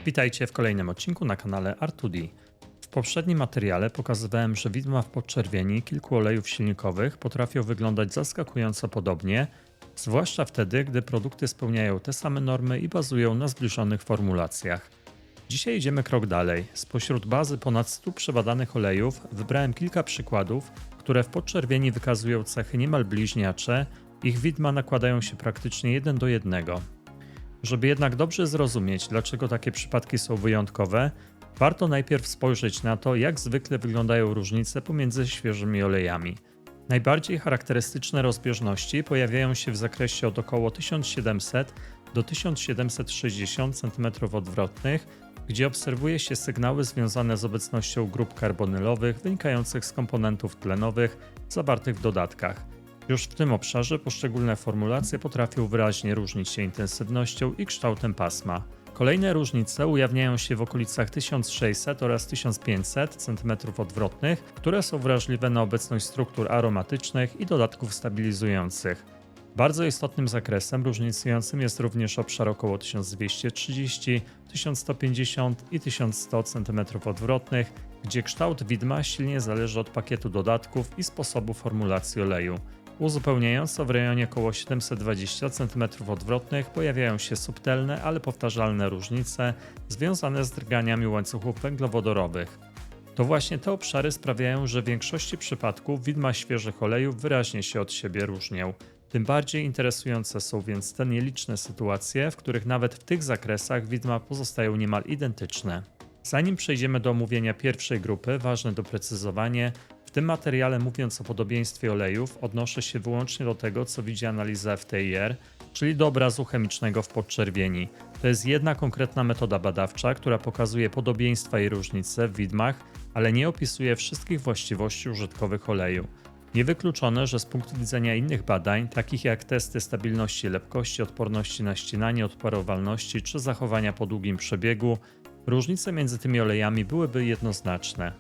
Witajcie w kolejnym odcinku na kanale R2D. W poprzednim materiale pokazywałem, że widma w podczerwieni kilku olejów silnikowych potrafią wyglądać zaskakująco podobnie, zwłaszcza wtedy, gdy produkty spełniają te same normy i bazują na zbliżonych formulacjach. Dzisiaj idziemy krok dalej. Spośród bazy ponad 100 przebadanych olejów wybrałem kilka przykładów, które w podczerwieni wykazują cechy niemal bliźniacze, ich widma nakładają się praktycznie jeden do jednego. Żeby jednak dobrze zrozumieć, dlaczego takie przypadki są wyjątkowe, warto najpierw spojrzeć na to, jak zwykle wyglądają różnice pomiędzy świeżymi olejami. Najbardziej charakterystyczne rozbieżności pojawiają się w zakresie od około 1700 do 1760 cm2, gdzie obserwuje się sygnały związane z obecnością grup karbonylowych wynikających z komponentów tlenowych zawartych w dodatkach. Już w tym obszarze poszczególne formulacje potrafią wyraźnie różnić się intensywnością i kształtem pasma. Kolejne różnice ujawniają się w okolicach 1600 oraz 1500 cm2, które są wrażliwe na obecność struktur aromatycznych i dodatków stabilizujących. Bardzo istotnym zakresem różnicującym jest również obszar około 1230, 1150 i 1100 cm2, gdzie kształt widma silnie zależy od pakietu dodatków i sposobu formulacji oleju. Uzupełniająco w rejonie około 720 cm2 pojawiają się subtelne, ale powtarzalne różnice związane z drganiami łańcuchów węglowodorowych. To właśnie te obszary sprawiają, że w większości przypadków widma świeżych olejów wyraźnie się od siebie różnią. Tym bardziej interesujące są więc te nieliczne sytuacje, w których nawet w tych zakresach widma pozostają niemal identyczne. Zanim przejdziemy do omówienia pierwszej grupy, ważne doprecyzowanie: w tym materiale, mówiąc o podobieństwie olejów, odnoszę się wyłącznie do tego, co widzi analiza FTIR, czyli do obrazu chemicznego w podczerwieni. To jest jedna konkretna metoda badawcza, która pokazuje podobieństwa i różnice w widmach, ale nie opisuje wszystkich właściwości użytkowych oleju. Niewykluczone, że z punktu widzenia innych badań, takich jak testy stabilności lepkości, odporności na ścinanie, odparowalności czy zachowania po długim przebiegu, różnice między tymi olejami byłyby jednoznaczne.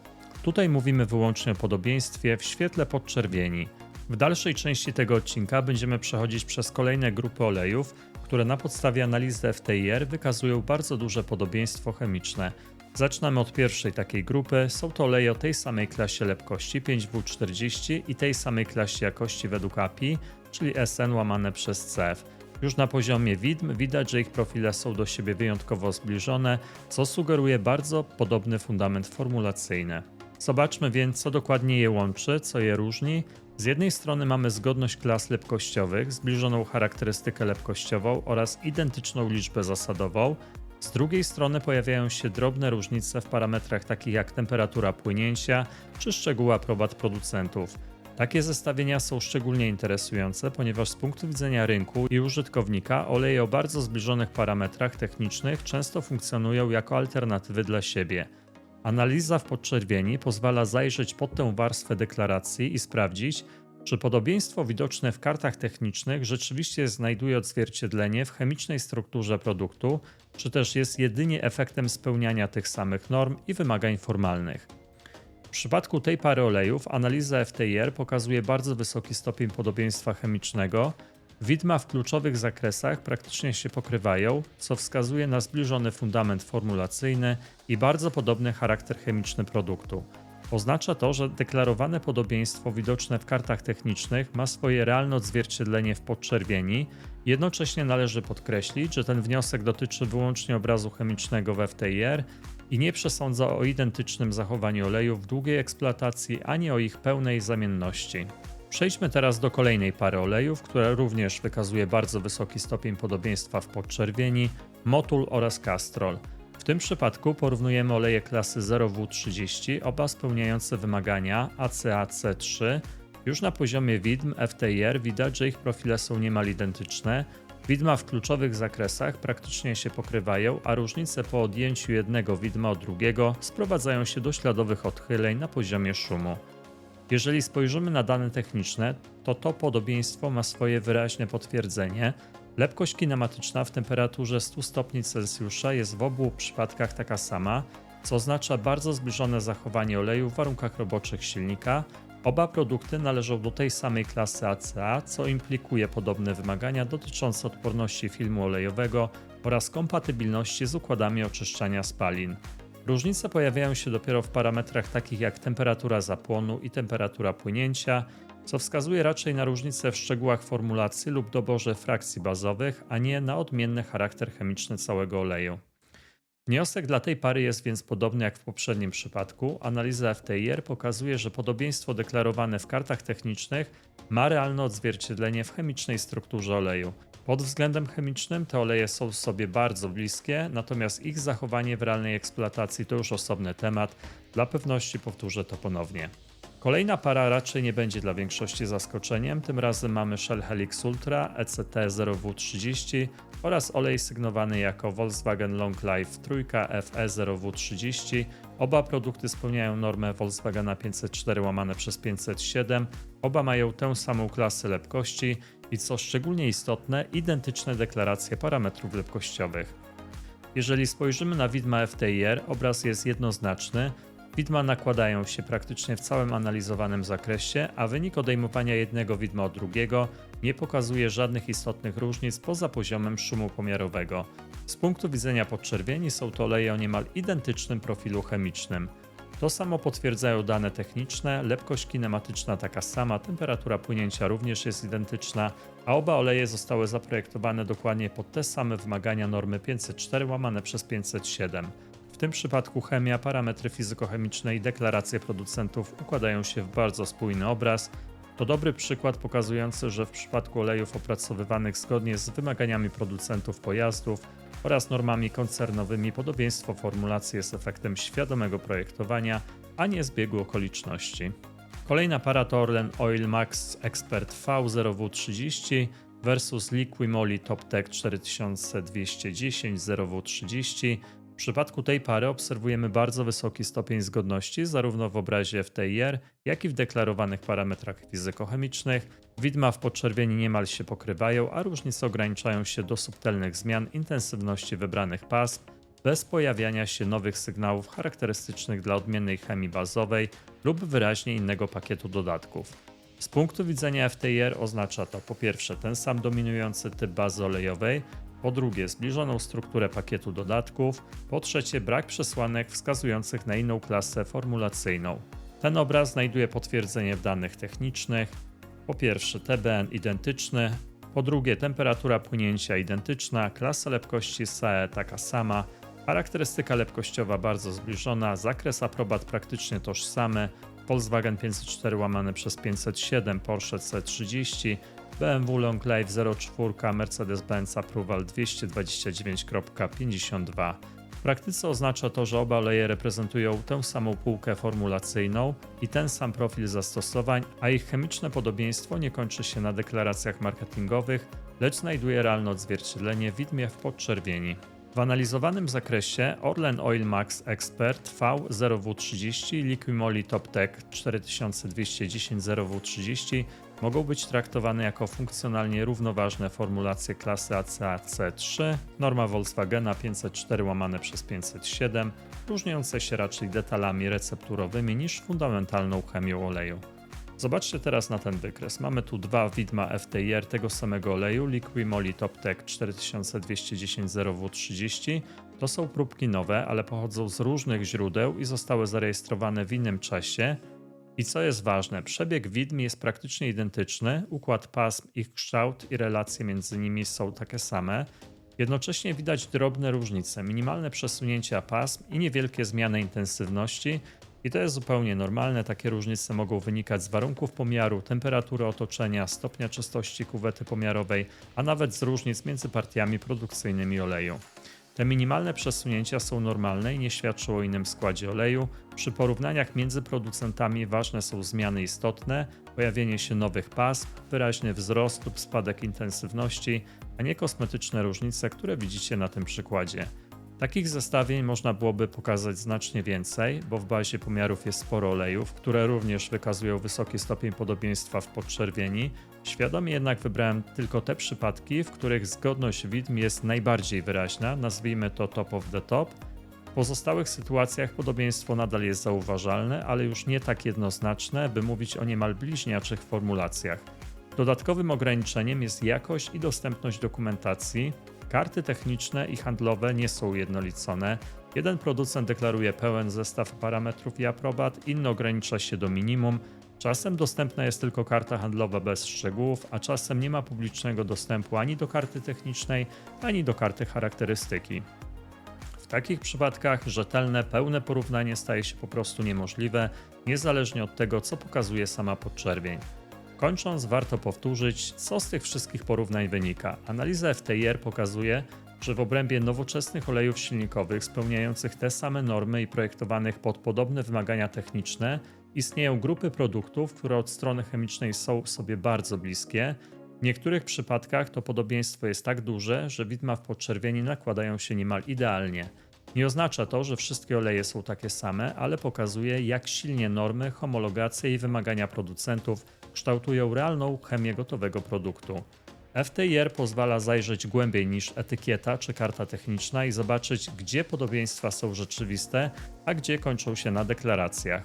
Tutaj mówimy wyłącznie o podobieństwie w świetle podczerwieni. W dalszej części tego odcinka będziemy przechodzić przez kolejne grupy olejów, które na podstawie analizy FTIR wykazują bardzo duże podobieństwo chemiczne. Zaczynamy od pierwszej takiej grupy. Są to oleje o tej samej klasie lepkości 5W40 i tej samej klasie jakości według API, czyli SN łamane przez CF. Już na poziomie widm widać, że ich profile są do siebie wyjątkowo zbliżone, co sugeruje bardzo podobny fundament formulacyjny. Zobaczmy więc, co dokładnie je łączy, co je różni. Z jednej strony mamy zgodność klas lepkościowych, zbliżoną charakterystykę lepkościową oraz identyczną liczbę zasadową. Z drugiej strony pojawiają się drobne różnice w parametrach takich jak temperatura płynięcia czy szczegóły aprobat producentów. Takie zestawienia są szczególnie interesujące, ponieważ z punktu widzenia rynku i użytkownika oleje o bardzo zbliżonych parametrach technicznych często funkcjonują jako alternatywy dla siebie. Analiza w podczerwieni pozwala zajrzeć pod tę warstwę deklaracji i sprawdzić, czy podobieństwo widoczne w kartach technicznych rzeczywiście znajduje odzwierciedlenie w chemicznej strukturze produktu, czy też jest jedynie efektem spełniania tych samych norm i wymagań formalnych. W przypadku tej pary olejów analiza FTIR pokazuje bardzo wysoki stopień podobieństwa chemicznego. Widma w kluczowych zakresach praktycznie się pokrywają, co wskazuje na zbliżony fundament formulacyjny i bardzo podobny charakter chemiczny produktu. Oznacza to, że deklarowane podobieństwo widoczne w kartach technicznych ma swoje realne odzwierciedlenie w podczerwieni. Jednocześnie należy podkreślić, że ten wniosek dotyczy wyłącznie obrazu chemicznego w FTIR i nie przesądza o identycznym zachowaniu olejów w długiej eksploatacji ani o ich pełnej zamienności. Przejdźmy teraz do kolejnej pary olejów, która również wykazuje bardzo wysoki stopień podobieństwa w podczerwieni: Motul oraz Castrol. W tym przypadku porównujemy oleje klasy 0W30, oba spełniające wymagania ACAC3. Już na poziomie widm FTIR widać, że ich profile są niemal identyczne. Widma w kluczowych zakresach praktycznie się pokrywają, a różnice po odjęciu jednego widma od drugiego sprowadzają się do śladowych odchyleń na poziomie szumu. Jeżeli spojrzymy na dane techniczne, to podobieństwo ma swoje wyraźne potwierdzenie. Lepkość kinematyczna w temperaturze 100 stopni Celsjusza jest w obu przypadkach taka sama, co oznacza bardzo zbliżone zachowanie oleju w warunkach roboczych silnika. Oba produkty należą do tej samej klasy ACA, co implikuje podobne wymagania dotyczące odporności filmu olejowego oraz kompatybilności z układami oczyszczania spalin. Różnice pojawiają się dopiero w parametrach takich jak temperatura zapłonu i temperatura płynięcia, co wskazuje raczej na różnice w szczegółach formulacji lub doborze frakcji bazowych, a nie na odmienny charakter chemiczny całego oleju. Wniosek dla tej pary jest więc podobny jak w poprzednim przypadku. Analiza FTIR pokazuje, że podobieństwo deklarowane w kartach technicznych ma realne odzwierciedlenie w chemicznej strukturze oleju. Pod względem chemicznym te oleje są sobie bardzo bliskie, natomiast ich zachowanie w realnej eksploatacji to już osobny temat. Dla pewności powtórzę to ponownie. Kolejna para raczej nie będzie dla większości zaskoczeniem. Tym razem mamy Shell Helix Ultra ECT0W30 oraz olej sygnowany jako Volkswagen Long Life 3 FE0W30. Oba produkty spełniają normę Volkswagena 504/507. Oba mają tę samą klasę lepkości i co szczególnie istotne, identyczne deklaracje parametrów lepkościowych. Jeżeli spojrzymy na widma FTIR, obraz jest jednoznaczny. Widma nakładają się praktycznie w całym analizowanym zakresie, a wynik odejmowania jednego widma od drugiego nie pokazuje żadnych istotnych różnic poza poziomem szumu pomiarowego. Z punktu widzenia podczerwieni są to oleje o niemal identycznym profilu chemicznym. To samo potwierdzają dane techniczne, lepkość kinematyczna taka sama, temperatura płynięcia również jest identyczna, a oba oleje zostały zaprojektowane dokładnie pod te same wymagania normy 504/507. W tym przypadku chemia, parametry fizykochemiczne i deklaracje producentów układają się w bardzo spójny obraz. To dobry przykład pokazujący, że w przypadku olejów opracowywanych zgodnie z wymaganiami producentów pojazdów oraz normami koncernowymi podobieństwo formulacji jest efektem świadomego projektowania, a nie zbiegu okoliczności. Kolejna para to Orlen Oil Max Expert V0W30 versus Liquimoli TopTech 4210 0W30. W przypadku tej pary obserwujemy bardzo wysoki stopień zgodności zarówno w obrazie FTIR, jak i w deklarowanych parametrach fizykochemicznych. Widma w podczerwieni niemal się pokrywają, a różnice ograniczają się do subtelnych zmian intensywności wybranych pasm, bez pojawiania się nowych sygnałów charakterystycznych dla odmiennej chemii bazowej lub wyraźnie innego pakietu dodatków. Z punktu widzenia FTIR oznacza to po pierwsze ten sam dominujący typ bazy olejowej, po drugie zbliżoną strukturę pakietu dodatków, po trzecie brak przesłanek wskazujących na inną klasę formulacyjną. Ten obraz znajduje potwierdzenie w danych technicznych. Po pierwsze TBN identyczny, po drugie temperatura płynięcia identyczna, klasa lepkości SAE taka sama, charakterystyka lepkościowa bardzo zbliżona, zakres aprobat praktycznie tożsamy, Volkswagen 504/507, Porsche C30, BMW Long Life 04, Mercedes-Benz Approval 229.52. W praktyce oznacza to, że oba oleje reprezentują tę samą półkę formulacyjną i ten sam profil zastosowań, a ich chemiczne podobieństwo nie kończy się na deklaracjach marketingowych, lecz znajduje realne odzwierciedlenie w widmie w podczerwieni. W analizowanym zakresie Orlen Oil Max Expert V0W30 i Liquimoli TopTech 4210 0W30 mogą być traktowane jako funkcjonalnie równoważne formulacje klasy ACAC3, norma Volkswagena 504/507, różniące się raczej detalami recepturowymi niż fundamentalną chemią oleju. Zobaczcie teraz na ten wykres. Mamy tu dwa widma FTIR tego samego oleju, Liquimoli TopTech 4210 0W30. To są próbki nowe, ale pochodzą z różnych źródeł i zostały zarejestrowane w innym czasie. I co jest ważne, przebieg widm jest praktycznie identyczny, układ pasm, ich kształt i relacje między nimi są takie same. Jednocześnie widać drobne różnice, minimalne przesunięcia pasm i niewielkie zmiany intensywności. I to jest zupełnie normalne, takie różnice mogą wynikać z warunków pomiaru, temperatury otoczenia, stopnia czystości kuwety pomiarowej, a nawet z różnic między partiami produkcyjnymi oleju. Te minimalne przesunięcia są normalne i nie świadczą o innym składzie oleju. Przy porównaniach między producentami ważne są zmiany istotne, pojawienie się nowych pasm, wyraźny wzrost lub spadek intensywności, a nie kosmetyczne różnice, które widzicie na tym przykładzie. Takich zestawień można byłoby pokazać znacznie więcej, bo w bazie pomiarów jest sporo olejów, które również wykazują wysoki stopień podobieństwa w podczerwieni. Świadomie jednak wybrałem tylko te przypadki, w których zgodność widm jest najbardziej wyraźna, nazwijmy to top of the top. W pozostałych sytuacjach podobieństwo nadal jest zauważalne, ale już nie tak jednoznaczne, by mówić o niemal bliźniaczych formulacjach. Dodatkowym ograniczeniem jest jakość i dostępność dokumentacji. Karty techniczne i handlowe nie są ujednolicone. Jeden producent deklaruje pełen zestaw parametrów i aprobat, inny ogranicza się do minimum. Czasem dostępna jest tylko karta handlowa bez szczegółów, a czasem nie ma publicznego dostępu ani do karty technicznej, ani do karty charakterystyki. W takich przypadkach rzetelne, pełne porównanie staje się po prostu niemożliwe, niezależnie od tego, co pokazuje sama podczerwień. Kończąc, warto powtórzyć, co z tych wszystkich porównań wynika. Analiza FTIR pokazuje, że w obrębie nowoczesnych olejów silnikowych spełniających te same normy i projektowanych pod podobne wymagania techniczne istnieją grupy produktów, które od strony chemicznej są sobie bardzo bliskie. W niektórych przypadkach to podobieństwo jest tak duże, że widma w podczerwieni nakładają się niemal idealnie. Nie oznacza to, że wszystkie oleje są takie same, ale pokazuje, jak silnie normy, homologacje i wymagania producentów kształtują realną chemię gotowego produktu. FTIR pozwala zajrzeć głębiej niż etykieta czy karta techniczna i zobaczyć, gdzie podobieństwa są rzeczywiste, a gdzie kończą się na deklaracjach.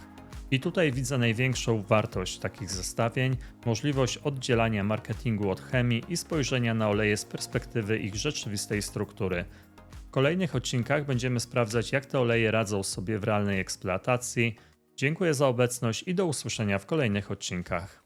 I tutaj widzę największą wartość takich zestawień, możliwość oddzielania marketingu od chemii i spojrzenia na oleje z perspektywy ich rzeczywistej struktury. W kolejnych odcinkach będziemy sprawdzać, jak te oleje radzą sobie w realnej eksploatacji. Dziękuję za obecność i do usłyszenia w kolejnych odcinkach.